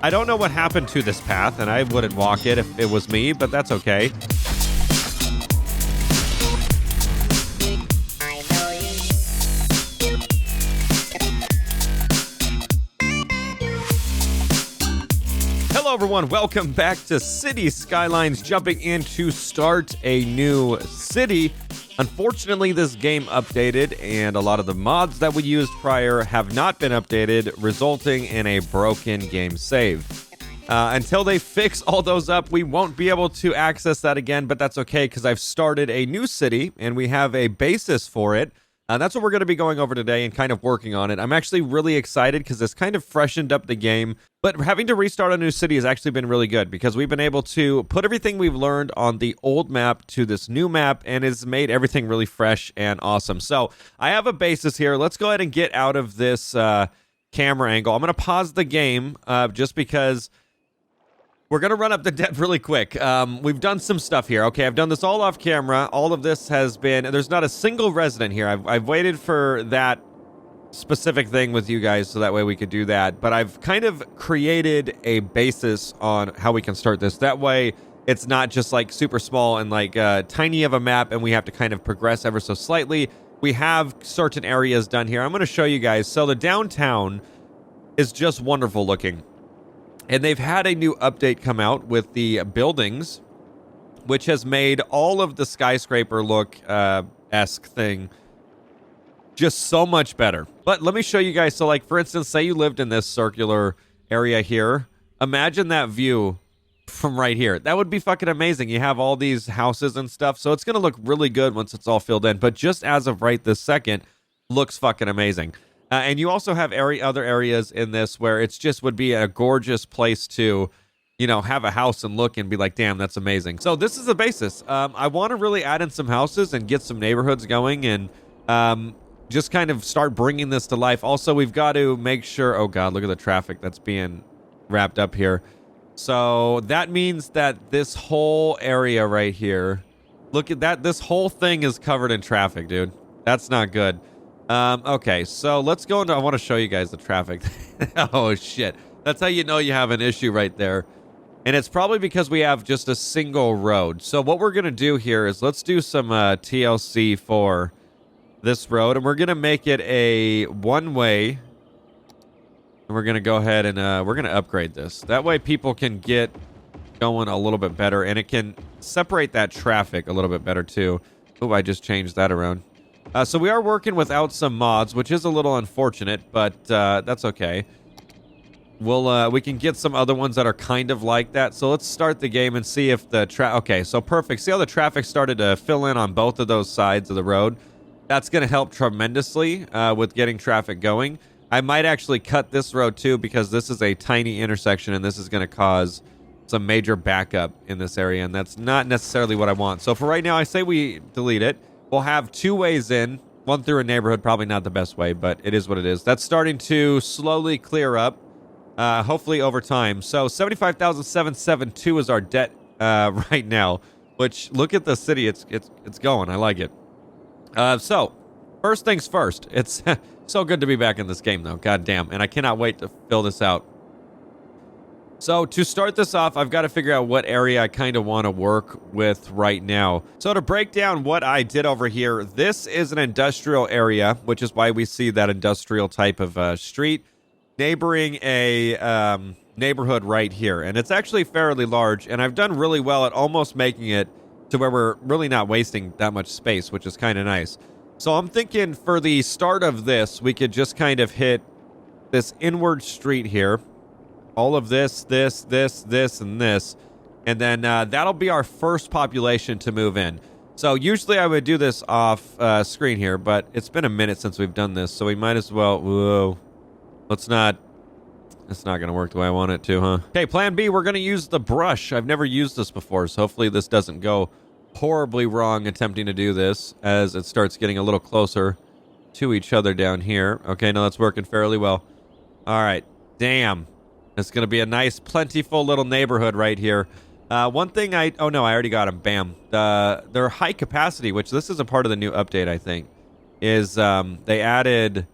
I don't know what happened to this path, and I wouldn't walk it if it was me, but that's okay. Hello everyone, welcome back to City Skylines, jumping in to start a new city. Unfortunately, this game updated, and a lot of the mods that we used prior have not been updated, resulting in a broken game save. Until they fix all those up, we won't be able to access that again, but that's okay because I've started a new city, and we have a basis for it. That's what we're going to be going over today and kind of working on it. I'm actually really excited because this kind of freshened up the game, but having to restart a new city has actually been really good because we've been able to put everything we've learned on the old map to this new map, and it's made everything really fresh and awesome. So I have a basis here. Let's go ahead and get out of this camera angle. I'm going to pause the game just because we're going to run up the debt really quick. We've done some stuff here. Okay, I've done this all off camera. All of this has been... There's not a single resident here. I've waited for that specific thing with you guys so that way we could do that. But I've kind of created a basis on how we can start this. That way, it's not just like super small and like tiny of a map and we have to kind of progress ever so slightly. We have certain areas done here. I'm going to show you guys. So the downtown is just wonderful looking. And they've had a new update come out with the buildings, which has made all of the skyscraper look-esque thing just so much better. But let me show you guys. So, like, for instance, say you lived in this circular area here. Imagine that view from right here. That would be fucking amazing. You have all these houses and stuff. So it's going to look really good once it's all filled in. But just as of right this second, looks fucking amazing. And you also have other areas in this where it's just would be a gorgeous place to, you know, have a house and look and be like, damn, that's amazing. So this is the basis. I want to really add in some houses and get some neighborhoods going and just kind of start bringing this to life. Also, we've got to make sure, oh God, look at the traffic that's being wrapped up here. So that means that this whole area right here, look at that. This whole thing is covered in traffic, dude. That's not good. Okay, so let's go into... I want to show you guys the traffic. Oh, shit. That's how you know you have an issue right there. And it's probably because we have just a single road. So what we're going to do here is let's do some TLC for this road. And we're going to make it a one-way. And we're going to go ahead and we're going to upgrade this. That way people can get going a little bit better. And it can separate that traffic a little bit better, too. Oh, I just changed that around. So we are working without some mods, which is a little unfortunate, but that's okay. We can get some other ones that are kind of like that. So let's start the game and see if the okay, so perfect. See how the traffic started to fill in on both of those sides of the road? That's going to help tremendously with getting traffic going. I might actually cut this road too because this is a tiny intersection and this is going to cause some major backup in this area, and that's not necessarily what I want. So for right now, I say we delete it. We'll have two ways in, one through a neighborhood, probably not the best way, but it is what it is. That's starting to slowly clear up, hopefully over time. So 75,772 is our debt right now, which look at the city. It's going. I like it. So first things first. It's so good to be back in this game, though. God damn. And I cannot wait to fill this out. So to start this off, I've got to figure out what area I kind of want to work with right now. So to break down what I did over here, this is an industrial area, which is why we see that industrial type of street neighboring a neighborhood right here. And it's actually fairly large, and I've done really well at almost making it to where we're really not wasting that much space, which is kind of nice. So I'm thinking for the start of this, we could just kind of hit this inward street here. All of this, and this. And then that'll be our first population to move in. So usually I would do this off screen here, but it's been a minute since we've done this, so we might as well... Whoa. It's not going to work the way I want it to, huh? Okay, plan B, we're going to use the brush. I've never used this before, so hopefully this doesn't go horribly wrong attempting to do this as it starts getting a little closer to each other down here. Okay, no, that's working fairly well. All right. Damn. It's going to be a nice, plentiful little neighborhood right here. One thing oh no, I already got them. Bam. Their high capacity, which this is a part of the new update, I think, is they added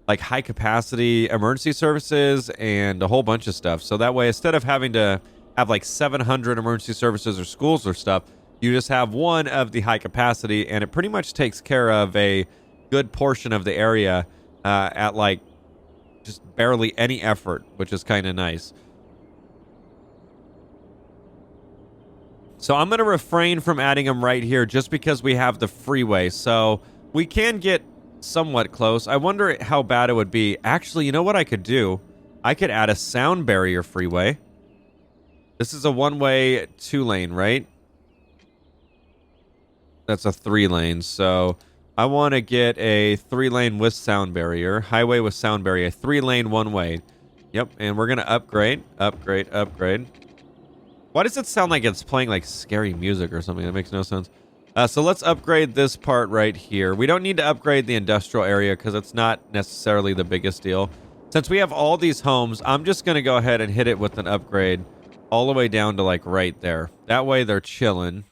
like high capacity emergency services and a whole bunch of stuff. So that way, instead of having to have like 700 emergency services or schools or stuff, you just have one of the high capacity, and it pretty much takes care of a good portion of the area at like just barely any effort, which is kind of nice. So I'm going to refrain from adding them right here just because we have the freeway. So we can get somewhat close. I wonder how bad it would be. Actually, you know what I could do? I could add a sound barrier freeway. This is a one-way 2-lane, right? That's a 3-lane. So I want to get a 3-lane with sound barrier. Highway with sound barrier. 3-lane, 1-way. Yep, and we're going to upgrade. Why does it sound like it's playing like scary music or something? That makes no sense. So let's upgrade this part right here. We don't need to upgrade the industrial area because it's not necessarily the biggest deal. Since we have all these homes, I'm just going to go ahead and hit it with an upgrade all the way down to like right there. That way they're chilling.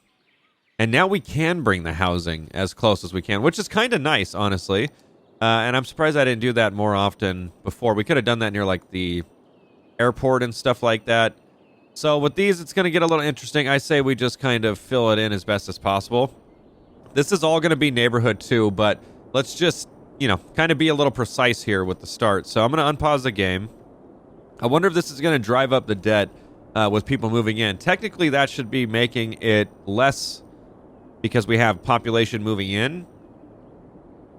And now we can bring the housing as close as we can, which is kind of nice, honestly. And I'm surprised I didn't do that more often before. We could have done that near like the airport and stuff like that. So with these, it's going to get a little interesting. I say we just kind of fill it in as best as possible. This is all going to be neighborhood too, but let's just, you know, kind of be a little precise here with the start. So I'm going to unpause the game. I wonder if this is going to drive up the debt with people moving in. Technically, that should be making it less because we have population moving in,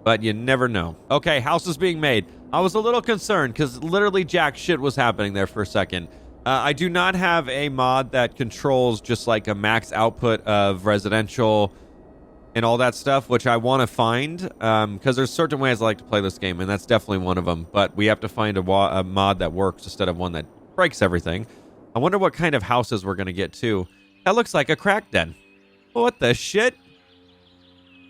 but you never know. Okay, house is being made. I was a little concerned because literally jack shit was happening there for a second. I do not have a mod that controls just like a max output of residential and all that stuff, which I want to find because there's certain ways I like to play this game, and that's definitely one of them. But we have to find a mod that works instead of one that breaks everything. I wonder what kind of houses we're going to get too. That looks like a crack den. What the shit?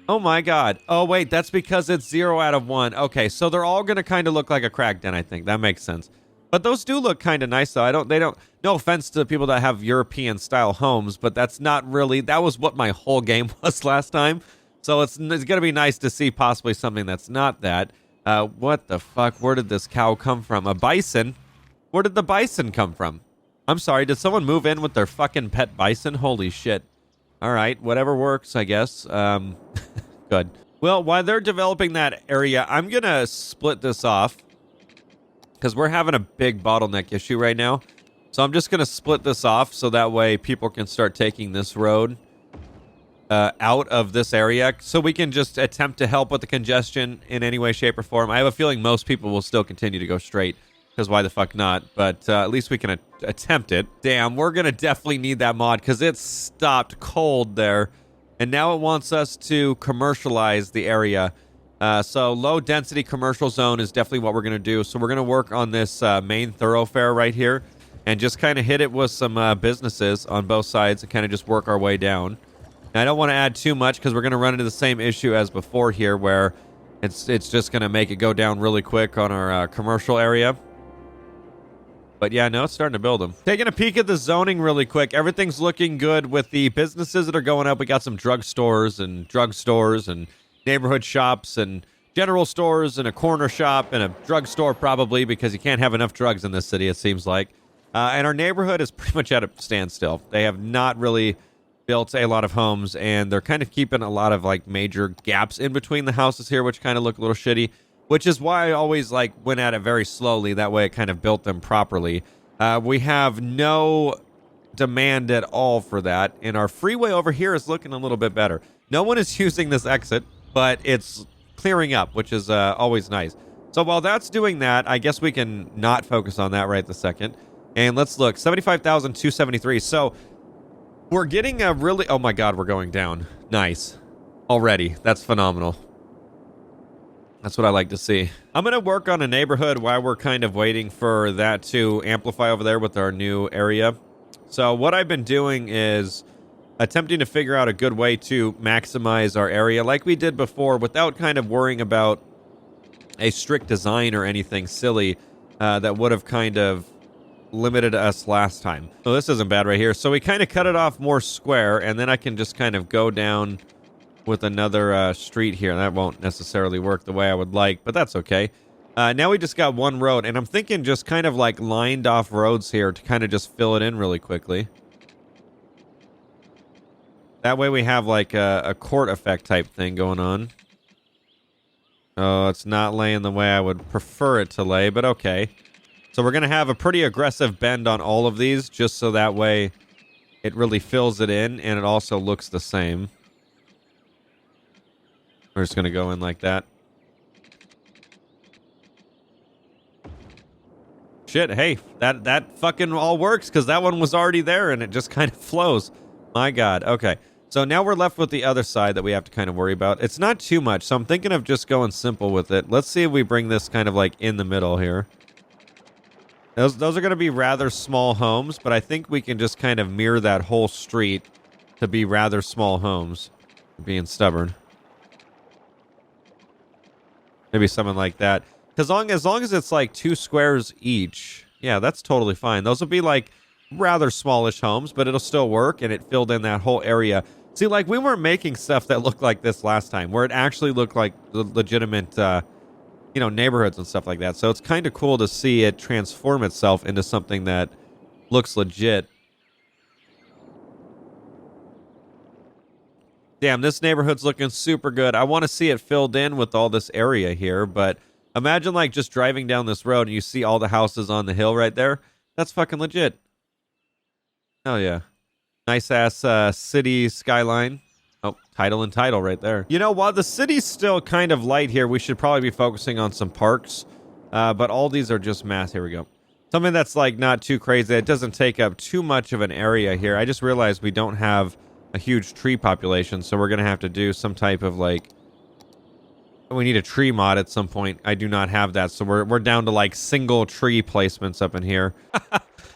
Oh my god. Oh wait, that's because it's 0 out of 1. Okay, so they're all going to kind of look like a crack den, I think. That makes sense. But those do look kind of nice, though. No offense to people that have European-style homes, but that's not really, that was what my whole game was last time. So it's going to be nice to see possibly something that's not that. What the fuck? Where did this cow come from? A bison? Where did the bison come from? I'm sorry, did someone move in with their fucking pet bison? Holy shit. All right, whatever works, I guess. Good. Well, while they're developing that area, I'm going to split this off, because we're having a big bottleneck issue right now. So I'm just going to split this off so that way people can start taking this road out of this area. So we can just attempt to help with the congestion in any way, shape, or form. I have a feeling most people will still continue to go straight, because why the fuck not? But at least we can attempt it. Damn, we're going to definitely need that mod because it stopped cold there. And now it wants us to commercialize the area. So low density commercial zone is definitely what we're going to do. So we're going to work on this main thoroughfare right here and just kind of hit it with some businesses on both sides and kind of just work our way down. Now, I don't want to add too much because we're going to run into the same issue as before here where it's just going to make it go down really quick on our commercial area. But yeah, no, it's starting to build them. Taking a peek at the zoning really quick. Everything's looking good with the businesses that are going up. We got some drugstores and neighborhood shops and general stores and a corner shop and a drugstore probably because you can't have enough drugs in this city, it seems like. And our neighborhood is pretty much at a standstill. They have not really built a lot of homes, and they're kind of keeping a lot of like major gaps in between the houses here, which kind of look a little shitty, which is why I always like went at it very slowly. That way it kind of built them properly. We have no demand at all for that, and our freeway over here is looking a little bit better. No one is using this exit, but it's clearing up, which is always nice. So while that's doing that, I guess we can not focus on that right this second. And let's look, 75,273. So we're getting a really, oh my God, we're going down. Nice. Already. That's phenomenal. That's what I like to see. I'm going to work on a neighborhood while we're kind of waiting for that to amplify over there with our new area. So what I've been doing is attempting to figure out a good way to maximize our area like we did before without kind of worrying about a strict design or anything silly that would have kind of limited us last time. So this isn't bad right here. So we kind of cut it off more square, and then I can just kind of go down with another street here. That won't necessarily work the way I would like, but that's okay. Now we just got one road, and I'm thinking just kind of like lined off roads here to kind of just fill it in really quickly. That way we have like a court effect type thing going on. Oh, it's not laying the way I would prefer it to lay, but okay. So we're going to have a pretty aggressive bend on all of these, just so that way it really fills it in, and it also looks the same. We're just going to go in like that. Shit, hey, that fucking all works, because that one was already there, and it just kind of flows. My God, okay. So now we're left with the other side that we have to kind of worry about. It's not too much, so I'm thinking of just going simple with it. Let's see if we bring this kind of like in the middle here. Those are going to be rather small homes, but I think we can just kind of mirror that whole street to be rather small homes. Being stubborn. Maybe something like that. Because as long as it's like 2 squares each, yeah, that's totally fine. Those will be like rather smallish homes, but it'll still work, and it filled in that whole area. See, like, we weren't making stuff that looked like this last time, where it actually looked like legitimate, neighborhoods and stuff like that. So it's kind of cool to see it transform itself into something that looks legit. Damn, this neighborhood's looking super good. I want to see it filled in with all this area here, but imagine, like, just driving down this road and you see all the houses on the hill right there. That's fucking legit. Hell yeah. Nice-ass city skyline. Oh, title and title right there. You know, while the city's still kind of light here, we should probably be focusing on some parks. But all these are just mass. Here we go. Something that's, like, not too crazy. It doesn't take up too much of an area here. I just realized we don't have a huge tree population, so we're going to have to do some type of, like... We need a tree mod at some point. I do not have that, so we're down to, like, single tree placements up in here.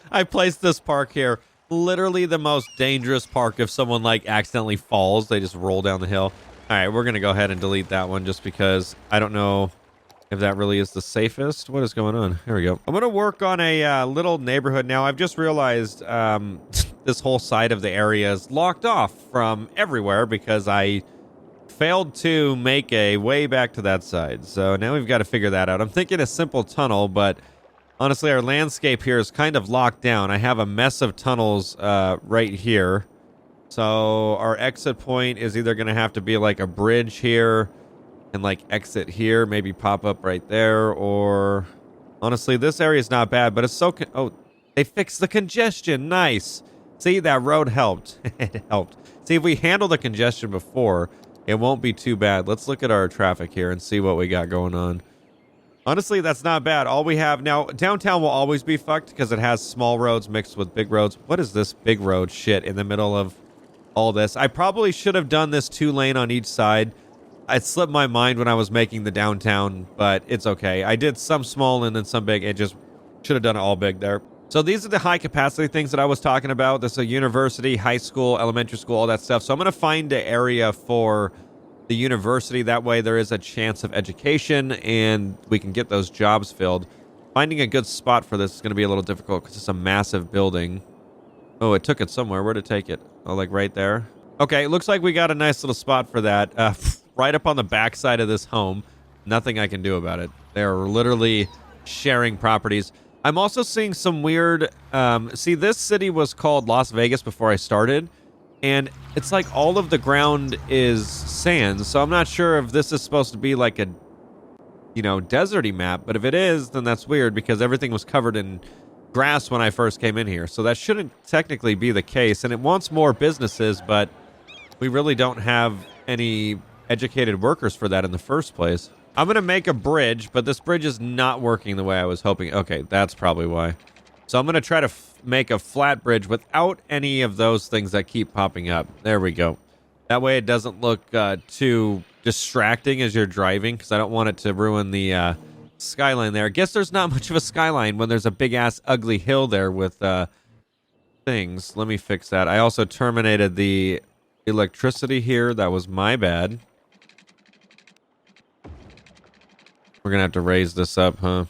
I placed this park here. Literally the most dangerous park. If someone, like, accidentally falls, they just roll down the hill. All right, we're going to go ahead and delete that one just because I don't know if that really is the safest. What is going on? Here we go. I'm going to work on a little neighborhood now. I've just realized this whole side of the area is locked off from everywhere because I failed to make a way back to that side. So now we've got to figure that out. I'm thinking a simple tunnel, but honestly, our landscape here is kind of locked down. I have a mess of tunnels right here. So our exit point is either going to have to be like a bridge here and like exit here, maybe pop up right there, or honestly, this area is not bad, but it's so... Oh, they fixed the congestion. Nice. See, that road helped. It helped. See, if we handle the congestion before, it won't be too bad. Let's look at our traffic here and see what we got going on. Honestly, that's not bad. All we have now, downtown will always be fucked because it has small roads mixed with big roads. What is this big road shit in the middle of all this? I probably should have done this 2-lane on each side. It slipped my mind when I was making the downtown, but it's okay. I did some small and then some big. It just should have done it all big there. So these are the high capacity things that I was talking about. This is a university, high school, elementary school, all that stuff. So I'm going to find an area for the university. That way there is a chance of education and we can get those jobs filled. Finding a good spot for this is going to be a little difficult because it's a massive building. Oh, it took it somewhere. Where'd it take it? Oh, like right there? Okay, it looks like we got a nice little spot for that. Right up on the backside of this home. Nothing I can do about it. They're literally sharing properties. I'm also seeing some weird... see, this city was called Las Vegas before I started. And it's like all of the ground is sand. So I'm not sure if this is supposed to be like a, deserty map. But if it is, then that's weird because everything was covered in grass when I first came in here. So that shouldn't technically be the case. And it wants more businesses, but we really don't have any educated workers for that in the first place. I'm going to make a bridge, but this bridge is not working the way I was hoping. Okay, that's probably why. So I'm going to try to make a flat bridge without any of those things that keep popping up. There we go. That way it doesn't look too distracting as you're driving, because I don't want it to ruin the skyline there. I guess there's not much of a skyline when there's a big-ass ugly hill there with things. Let me fix that. I also terminated the electricity here. That was my bad. We're going to have to raise this up, huh?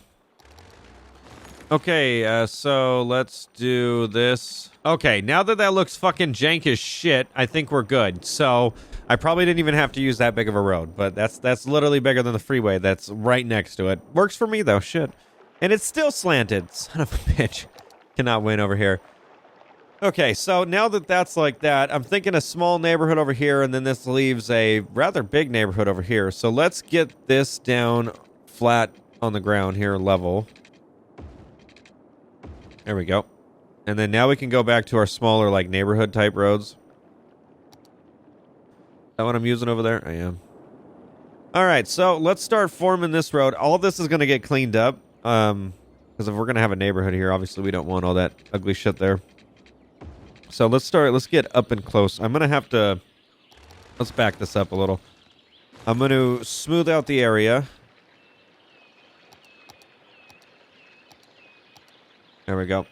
Okay, so let's do this. Okay, now that that looks fucking jank as shit, I think we're good. So I probably didn't even have to use that big of a road, but that's literally bigger than the freeway that's right next to it. Works for me though, shit. And it's still slanted, son of a bitch. Cannot win over here. Okay, so now that that's like that, I'm thinking a small neighborhood over here, and then this leaves a rather big neighborhood over here. So let's get this down flat on the ground here, level. There we go. And then now we can go back to our smaller, like, neighborhood type roads. Is that what I'm using over there? I am. All right, so let's start forming this road. All this is going to get cleaned up. Because if we're going to have a neighborhood here, obviously we don't want all that ugly shit there. So let's get up and close. I'm going to have to... Let's back this up a little. I'm going to smooth out the area. There we go.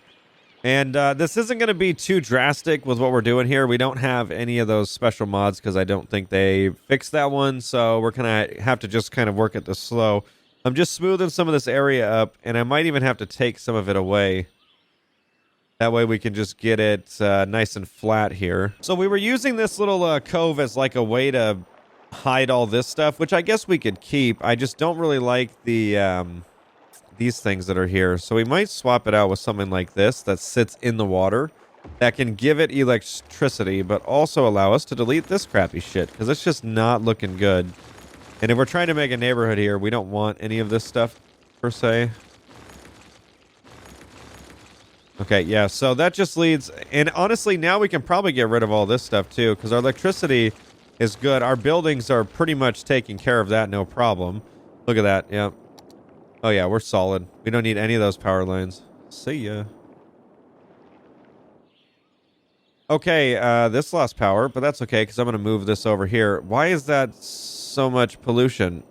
And this isn't going to be too drastic with what we're doing here. We don't have any of those special mods because I don't think they fixed that one. So we're going to have to just kind of work at this slow. I'm just smoothing some of this area up, and I might even have to take some of it away. That way we can just get it nice and flat here. So we were using this little cove as like a way to hide all this stuff, which I guess we could keep. I just don't really like the... these things that are here. So we might swap it out with something like this that sits in the water that can give it electricity, but also allow us to delete this crappy shit because it's just not looking good. And if we're trying to make a neighborhood here, we don't want any of this stuff per se. Okay, yeah, so that just leads... And honestly, now we can probably get rid of all this stuff too because our electricity is good. Our buildings are pretty much taking care of that, no problem. Look at that, yeah. Oh yeah, we're solid. We don't need any of those power lines. See ya. Okay, this lost power, but that's okay because I'm going to move this over here. Why is that so much pollution?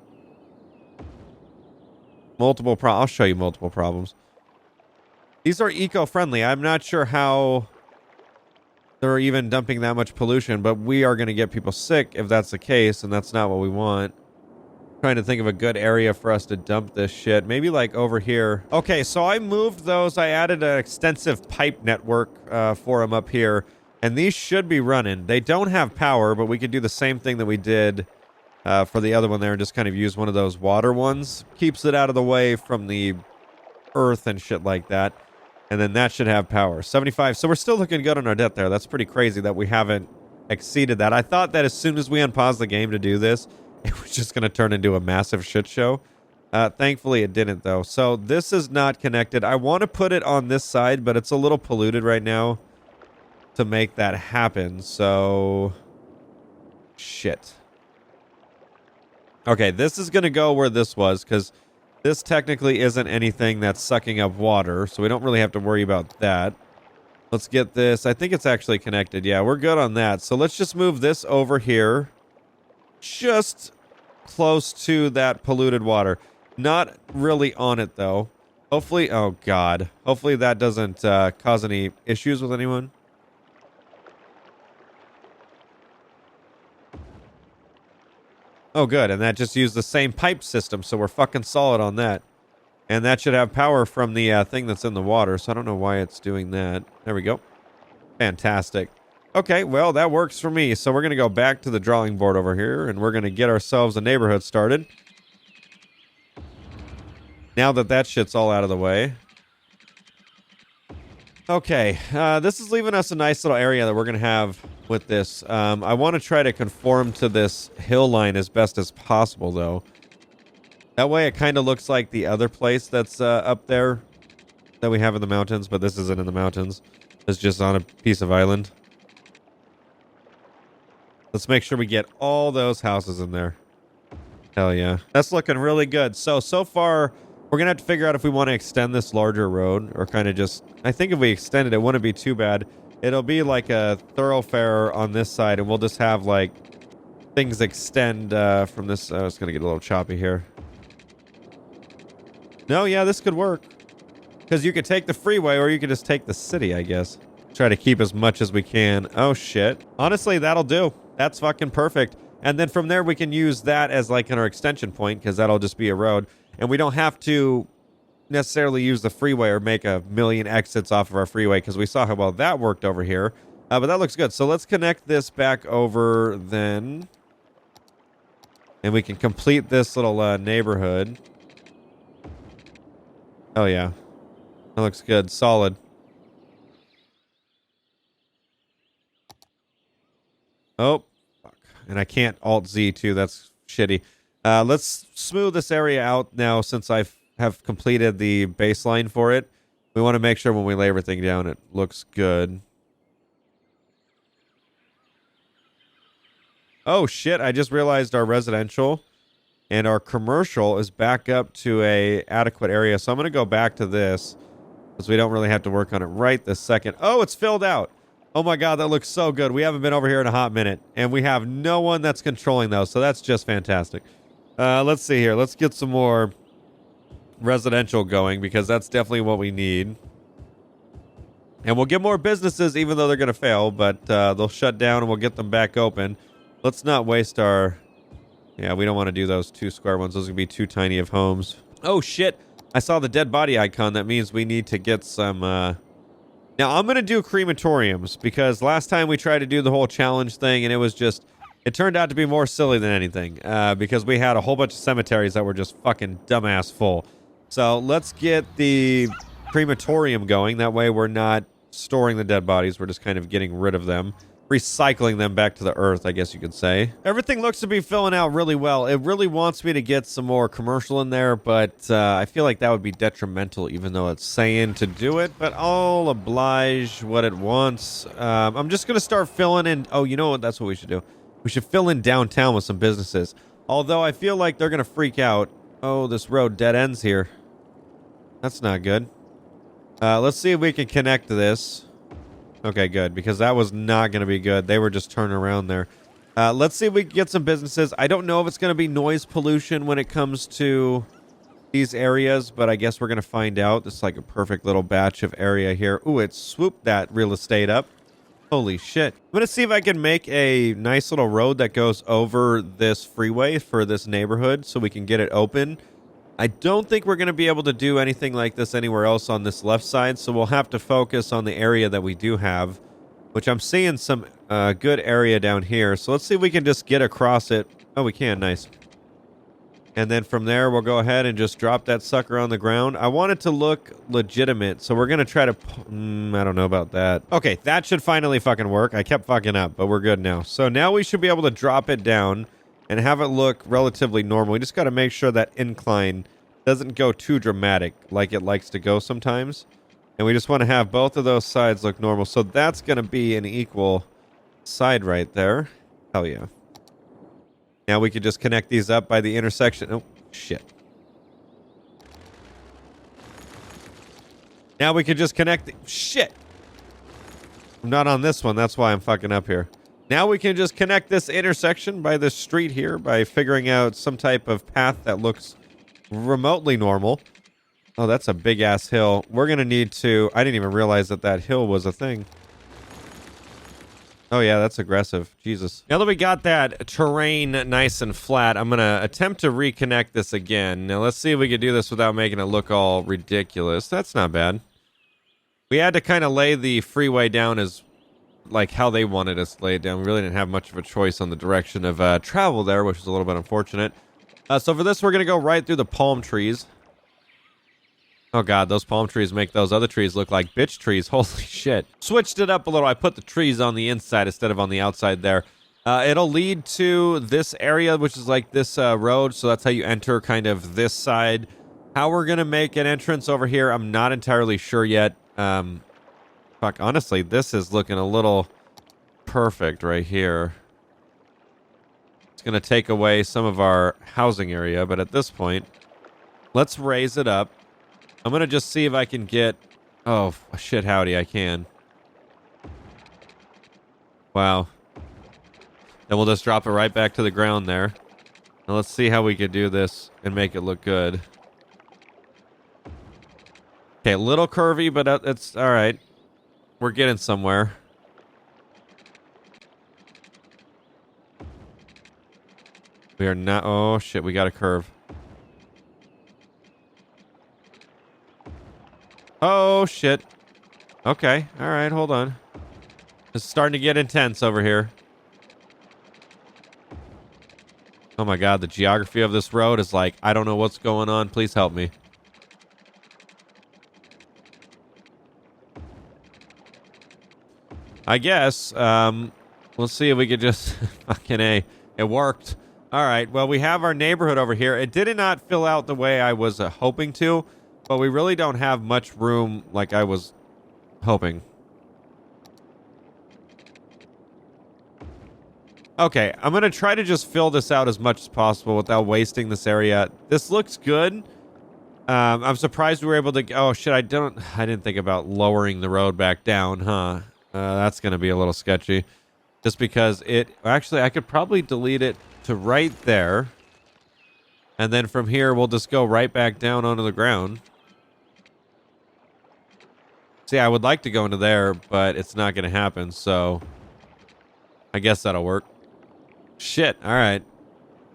I'll show you multiple problems. These are eco-friendly. I'm not sure how they're even dumping that much pollution, but we are going to get people sick if that's the case, and that's not what we want. Trying to think of a good area for us to dump this shit. Maybe like over here. Okay, so I moved those. I added an extensive pipe network for them up here. And these should be running. They don't have power, but we could do the same thing that we did for the other one there and just kind of use one of those water ones. Keeps it out of the way from the earth and shit like that. And then that should have power. 75. So we're still looking good on our debt there. That's pretty crazy that we haven't exceeded that. I thought that as soon as we unpause the game to do this, it was just going to turn into a massive shit show. Thankfully, it didn't, though. So this is not connected. I want to put it on this side, but it's a little polluted right now to make that happen. So... shit. Okay, this is going to go where this was, because this technically isn't anything that's sucking up water, so we don't really have to worry about that. Let's get this. I think it's actually connected. Yeah, we're good on that. So let's just move this over here. Just close to that polluted water. Not really on it, though. Hopefully... oh, God. Hopefully that doesn't cause any issues with anyone. Oh, good. And that just used the same pipe system, so we're fucking solid on that. And that should have power from the thing that's in the water, so I don't know why it's doing that. There we go. Fantastic. Okay, well, that works for me. So we're going to go back to the drawing board over here, and we're going to get ourselves a neighborhood started. Now that that shit's all out of the way. Okay, this is leaving us a nice little area that we're going to have with this. I want to try to conform to this hill line as best as possible, though. That way it kind of looks like the other place that's up there that we have in the mountains, but this isn't in the mountains. It's just on a piece of island. Let's make sure we get all those houses in there. Hell yeah. That's looking really good. So far, we're going to have to figure out if we want to extend this larger road or kind of just... I think if we extend it, it wouldn't be too bad. It'll be like a thoroughfare on this side, and we'll just have, like, things extend from this... oh, it's going to get a little choppy here. No, yeah, this could work. Because you could take the freeway, or you could just take the city, I guess. Try to keep as much as we can. Oh, shit. Honestly, that'll do. That's fucking perfect. And then from there, we can use that as like our extension point, because that'll just be a road. And we don't have to necessarily use the freeway or make a million exits off of our freeway because we saw how well that worked over here. But that looks good. So let's connect this back over then. And we can complete this little neighborhood. Oh, yeah. That looks good. Solid. Oh, fuck. And I can't Alt-Z too. That's shitty. Let's smooth this area out now since I have completed the baseline for it. We want to make sure when we lay everything down, it looks good. Oh, shit. I just realized our residential and our commercial is back up to a adequate area. So I'm going to go back to this because we don't really have to work on it right this second. Oh, it's filled out. Oh my God, that looks so good. We haven't been over here in a hot minute, and we have no one that's controlling those, so that's just fantastic. Let's see here. Let's get some more residential going because that's definitely what we need. And we'll get more businesses even though they're going to fail, but they'll shut down and we'll get them back open. Let's not waste our... Yeah, we don't want to do those 2 square ones. Those are going to be too tiny of homes. Oh, shit. I saw the dead body icon. That means we need to get some... Now, I'm going to do crematoriums because last time we tried to do the whole challenge thing and it was just... It turned out to be more silly than anything because we had a whole bunch of cemeteries that were just fucking dumbass full. So let's get the crematorium going. That way we're not storing the dead bodies. We're just kind of getting rid of them. Recycling them back to the earth, I guess you could say. Everything looks to be filling out really well. It really wants me to get some more commercial in there, but I feel like that would be detrimental even though it's saying to do it, but I'll oblige what it wants. I'm just going to start filling in. Oh, you know what? That's what we should do. We should fill in downtown with some businesses. Although I feel like they're going to freak out. Oh, this road dead ends here. That's not good. Let's see if we can connect to this. Okay, good, because that was not going to be good. They were just turning around there. Let's see if we can get some businesses. I don't know if it's going to be noise pollution when it comes to these areas, but I guess we're going to find out. This is like a perfect little batch of area here. Ooh, it swooped that real estate up. Holy shit. I'm going to see if I can make a nice little road that goes over this freeway for this neighborhood so we can get it open. I don't think we're going to be able to do anything like this anywhere else on this left side, so we'll have to focus on the area that we do have, which I'm seeing some good area down here. So let's see if we can just get across it. Oh, we can. Nice. And then from there, we'll go ahead and just drop that sucker on the ground. I want it to look legitimate, so we're going to try to... I don't know about that. Okay, that should finally fucking work. I kept fucking up, but we're good now. So now we should be able to drop it down and have it look relatively normal. We just got to make sure that incline doesn't go too dramatic like it likes to go sometimes. And we just want to have both of those sides look normal. So that's going to be an equal side right there. Hell yeah. Now we could just connect these up by the intersection. Oh, shit. Now we could just connect the... Shit! I'm not on this one. That's why I'm fucking up here. Now we can just connect this intersection by this street here by figuring out some type of path that looks remotely normal. Oh, that's a big-ass hill. We're going to need to... I didn't even realize that that hill was a thing. Oh, yeah, that's aggressive. Jesus. Now that we got that terrain nice and flat, I'm going to attempt to reconnect this again. Now, let's see if we can do this without making it look all ridiculous. That's not bad. We had to kind of lay the freeway down as... like how they wanted us to lay it down. We really didn't have much of a choice on the direction of travel there, which is a little bit unfortunate. So for this, we're going to go right through the palm trees. Oh god, those palm trees make those other trees look like bitch trees. Holy shit. Switched it up a little. I put the trees on the inside instead of on the outside there. It'll lead to this area, which is like this road. So that's how you enter kind of this side. How we're going to make an entrance over here, I'm not entirely sure yet. Fuck, honestly, this is looking a little perfect right here. It's going to take away some of our housing area, but at this point, let's raise it up. I'm going to just see if I can get... Oh, shit, howdy, I can. Wow. Then we'll just drop it right back to the ground there. Now let's see how we could do this and make it look good. Okay, a little curvy, but it's all right. We're getting somewhere. We are not... Oh, shit, we got a curve. Oh, shit. Okay. All right, hold on. It's starting to get intense over here. Oh my God, the geography of this road is like, I don't know what's going on. Please help me. I guess, we'll see if we could just, fucking A. It worked. All right, well, we have our neighborhood over here. It did not fill out the way I was hoping to, but we really don't have much room like I was hoping. Okay, I'm going to try to just fill this out as much as possible without wasting this area. This looks good. I'm surprised we were able to... Oh, shit, I didn't think about lowering the road back down, huh? That's going to be a little sketchy. Just because it... Actually, I could probably delete it to right there. And then from here, we'll just go right back down onto the ground. See, I would like to go into there, but it's not going to happen, so... I guess that'll work. Shit, alright.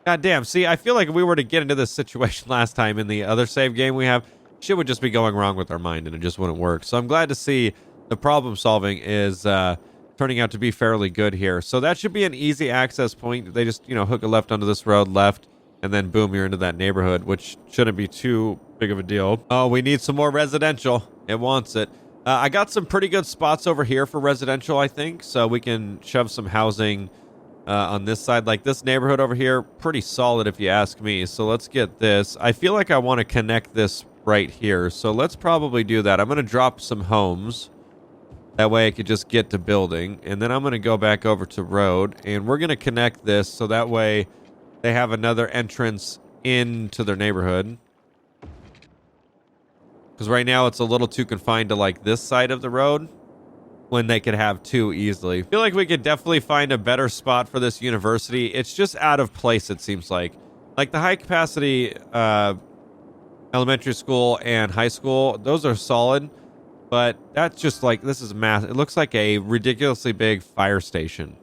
God damn, see, I feel like if we were to get into this situation last time in the other save game we have, shit would just be going wrong with our mind and it just wouldn't work. So I'm glad to see the problem solving is turning out to be fairly good here. So that should be an easy access point. They just, hook a left onto this road, left, and then boom, you're into that neighborhood, which shouldn't be too big of a deal. Oh, we need some more residential. It wants it. I got some pretty good spots over here for residential, I think, so we can shove some housing on this side. Like this neighborhood over here, pretty solid if you ask me. So let's get this. I feel like I want to connect this right here, so let's probably do that. I'm going to drop some homes. That way I could just get to building, and then I'm going to go back over to road, and we're going to connect this so that way they have another entrance into their neighborhood. Because right now it's a little too confined to like this side of the road when they could have two easily. I feel like we could definitely find a better spot for this university. It's just out of place, it seems like. Like the high capacity elementary school and high school, those are solid. But that's just like, this is mass. It looks like a ridiculously big fire station,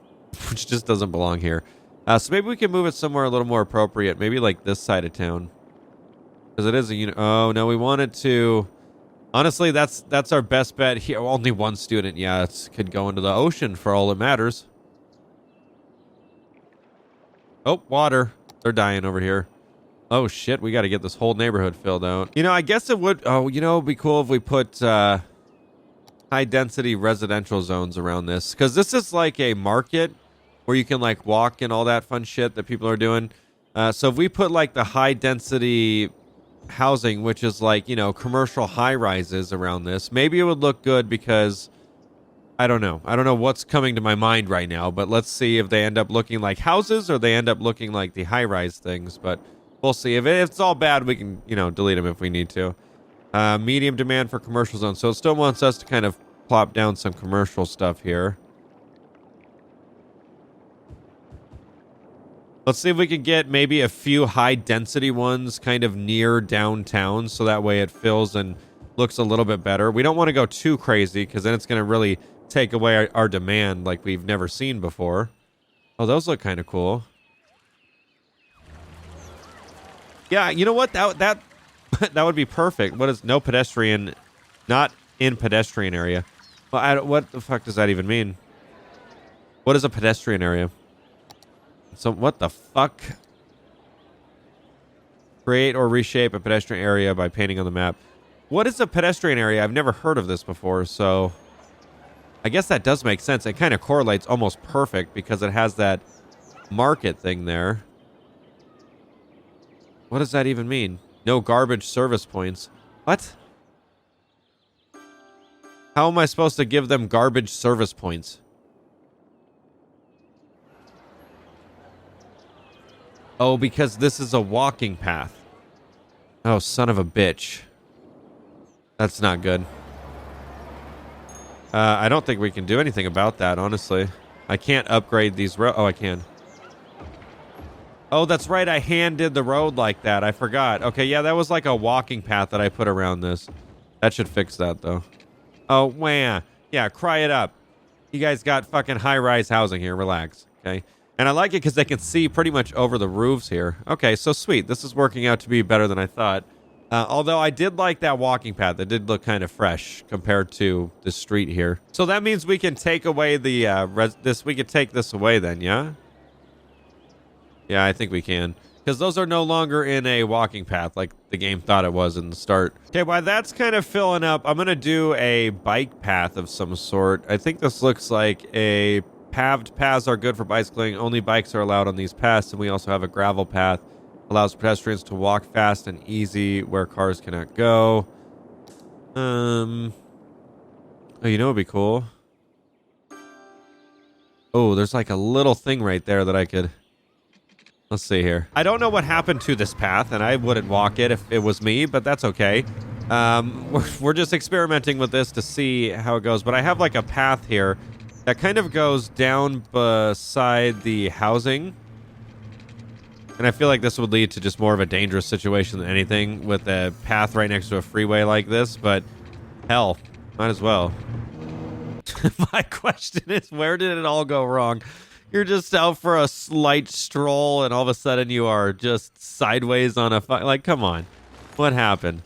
which just doesn't belong here. So maybe we can move it somewhere a little more appropriate. Maybe like this side of town. Because it is a oh, no, we wanted to... Honestly, that's our best bet here. Only one student, yeah, it could go into the ocean for all it matters. Oh, water. They're dying over here. Oh, shit, we got to get this whole neighborhood filled out. I guess it would... Oh, it'd be cool if we put high-density residential zones around this. Because this is like a market where you can, like, walk and all that fun shit that people are doing. So if we put, like, the high-density... housing, which is like, commercial high rises around this, maybe it would look good because I don't know what's coming to my mind right now, but let's see if they end up looking like houses or they end up looking like the high rise things. But we'll see. If it's all bad, we can delete them if we need to. Medium demand for commercial zones, so it still wants us to kind of plop down some commercial stuff here. Let's see if we can get maybe a few high-density ones kind of near downtown, so that way it fills and looks a little bit better. We don't want to go too crazy, because then it's going to really take away our demand like we've never seen before. Oh, those look kind of cool. Yeah, you know what? That that would be perfect. What is no pedestrian, not in pedestrian area? Well, what the fuck does that even mean? What is a pedestrian area? So what the fuck? Create or reshape a pedestrian area by painting on the map. What is a pedestrian area? I've never heard of this before, so I guess that does make sense. It kind of correlates almost perfect because it has that market thing there. What does that even mean? No garbage service points. What? How am I supposed to give them garbage service points? Oh, because this is a walking path. Oh, son of a bitch. That's not good. I don't think we can do anything about that, honestly. I can't upgrade these roads. Oh, I can. Oh, that's right. I hand-did the road like that. I forgot. Okay, yeah, that was like a walking path that I put around this. That should fix that, though. Oh, wah. Yeah, cry it up. You guys got fucking high-rise housing here. Relax, okay? And I like it because they can see pretty much over the roofs here. Okay, so sweet. This is working out to be better than I thought. Although I did like that walking path. It did look kind of fresh compared to the street here. So that means we can take away the we could take this away then, yeah? Yeah, I think we can. Because those are no longer in a walking path like the game thought it was in the start. Okay, while that's kind of filling up, I'm going to do a bike path of some sort. I think this looks like a paved paths are good for bicycling. Only bikes are allowed on these paths. And we also have a gravel path. Allows pedestrians to walk fast and easy where cars cannot go. Oh, you know what'd be cool? Oh, there's like a little thing right there that I could... Let's see here. I don't know what happened to this path, and I wouldn't walk it if it was me, but that's okay. We're just experimenting with this to see how it goes. But I have like a path here that kind of goes down beside the housing. And I feel like this would lead to just more of a dangerous situation than anything with a path right next to a freeway like this. But hell, might as well. My question is, where did it all go wrong? You're just out for a slight stroll, and all of a sudden you are just sideways on a... Like, come on. What happened?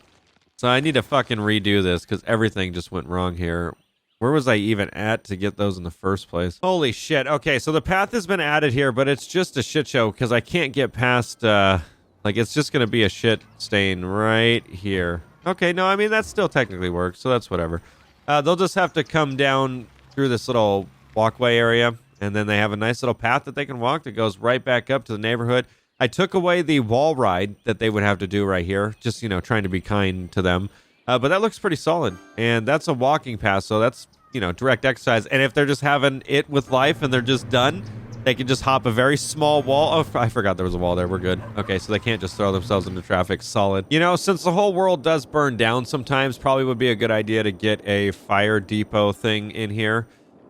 So I need to fucking redo this, because everything just went wrong here. Where was I even at to get those in the first place? Holy shit. Okay, so the path has been added here, but it's just a shit show, because I can't get past... like, it's just going to be a shit stain right here. Okay, no, I mean, that still technically works, so that's whatever. They'll just have to come down through this little walkway area. And then they have a nice little path that they can walk that goes right back up to the neighborhood. I took away the wall ride that they would have to do right here. Just, you know, trying to be kind to them. But that looks pretty solid. And that's a walking path, so that's, you know, direct exercise. And if they're just having it with life and they're just done, they can just hop a very small wall. Oh, I forgot there was a wall there. We're good. Okay, so they can't just throw themselves into traffic. Solid. You know, since the whole world does burn down sometimes, probably would be a good idea to get a fire depot thing in here.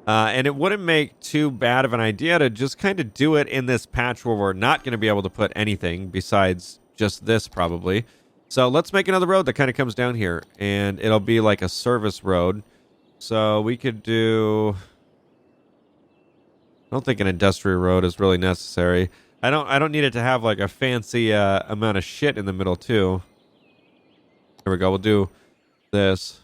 And it wouldn't make too bad of an idea to just kind of do it in this patch where we're not going to be able to put anything besides just this probably. So let's make another road that kind of comes down here, and it'll be like a service road. So we could do... I don't think an industrial road is really necessary. I don't need it to have like a fancy amount of shit in the middle too. There we go. We'll do this.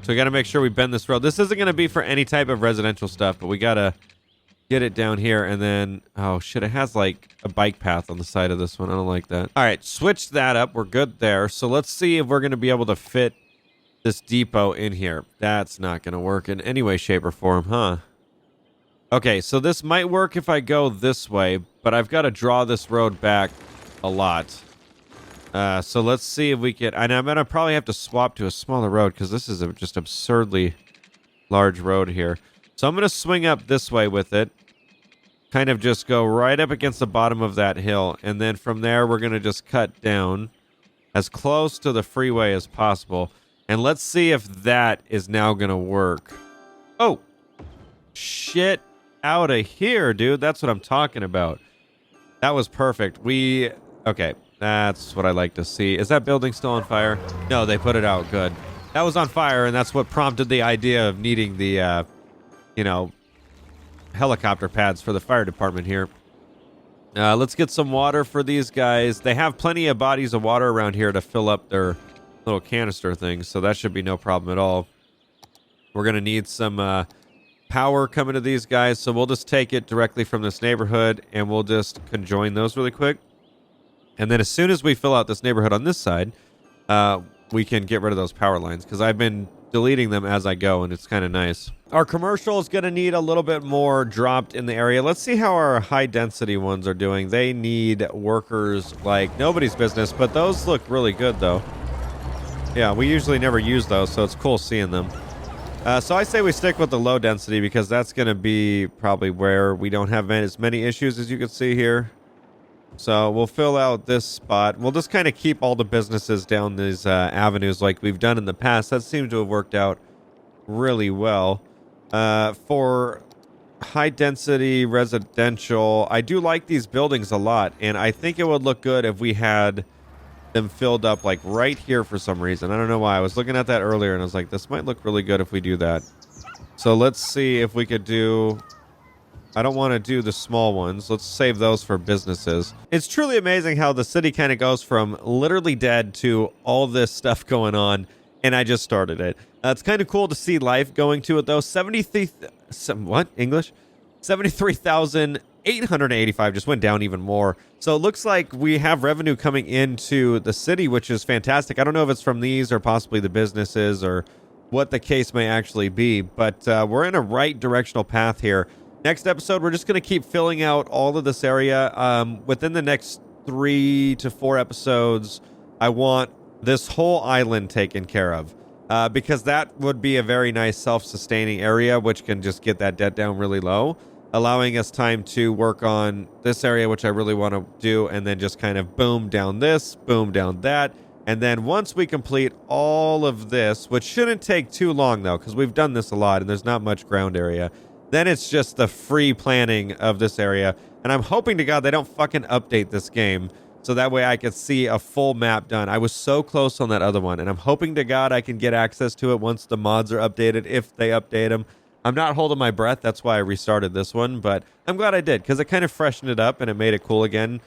So we got to make sure we bend this road. This isn't going to be for any type of residential stuff, but we got to get it down here. And then, oh shit, it has like a bike path on the side of this one. I don't like that. All right, switch that up. We're good there. So let's see if we're going to be able to fit this depot in here. That's not going to work in any way, shape, or form, huh? Okay, so this might work if I go this way, but I've got to draw this road back a lot. So let's see if we can... And I'm going to probably have to swap to a smaller road because this is a just absurdly large road here. So I'm going to swing up this way with it. Kind of just go right up against the bottom of that hill. And then from there, we're going to just cut down as close to the freeway as possible. And let's see if that is now going to work. Oh! Shit out of here, dude. That's what I'm talking about. That was perfect. Okay. That's what I like to see. Is that building still on fire? No, they put it out. Good. That was on fire, and that's what prompted the idea of needing the, you know, helicopter pads for the fire department here. Let's get some water for these guys. They have plenty of bodies of water around here to fill up their little canister things, so that should be no problem at all. We're going to need some power coming to these guys, so we'll just take it directly from this neighborhood, and we'll just conjoin those really quick. And then as soon as we fill out this neighborhood on this side, we can get rid of those power lines, because I've been deleting them as I go, and it's kind of nice. Our commercial is going to need a little bit more dropped in the area. Let's see how our high-density ones are doing. They need workers like nobody's business, but those look really good, though. Yeah, we usually never use those, so it's cool seeing them. So I say we stick with the low density, because that's going to be probably where we don't have as many issues as you can see here. So we'll fill out this spot. We'll just kind of keep all the businesses down these avenues like we've done in the past. That seems to have worked out really well. For high-density residential, I do like these buildings a lot, and I think it would look good if we had them filled up like right here for some reason. I don't know why. I was looking at that earlier, and I was like, this might look really good if we do that. So let's see if we could do... I don't want to do the small ones. Let's save those for businesses. It's truly amazing how the city kind of goes from literally dead to all this stuff going on, and I just started it. It's kind of cool to see life going to it, though. 73,885 just went down even more. So it looks like we have revenue coming into the city, which is fantastic. I don't know if it's from these or possibly the businesses or what the case may actually be, but we're in a right directional path here. Next episode, we're just going to keep filling out all of this area. Within the next 3 to 4 episodes, I want this whole island taken care of, because that would be a very nice self-sustaining area, which can just get that debt down really low, allowing us time to work on this area, which I really want to do, and then just kind of boom down this, boom down that. And then once we complete all of this, which shouldn't take too long, though, because we've done this a lot and there's not much ground area, then it's just the free planning of this area. And I'm hoping to God they don't fucking update this game, so that way I could see a full map done. I was so close on that other one, and I'm hoping to God I can get access to it once the mods are updated, if they update them. I'm not holding my breath. That's why I restarted this one, but I'm glad I did, because it kind of freshened it up and it made it cool again.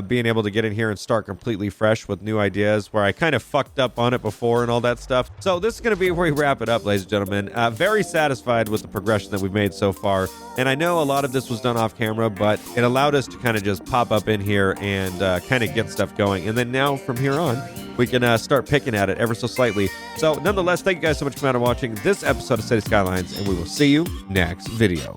Being able to get in here and start completely fresh with new ideas where I kind of fucked up on it before and all that stuff. So this is going to be where we wrap it up, ladies and gentlemen. Very satisfied with the progression that we've made so far. And I know a lot of this was done off camera, but it allowed us to kind of just pop up in here and kind of get stuff going. And then now from here on, we can start picking at it ever so slightly. So nonetheless, thank you guys so much for coming out and watching this episode of City Skylines, and we will see you next video.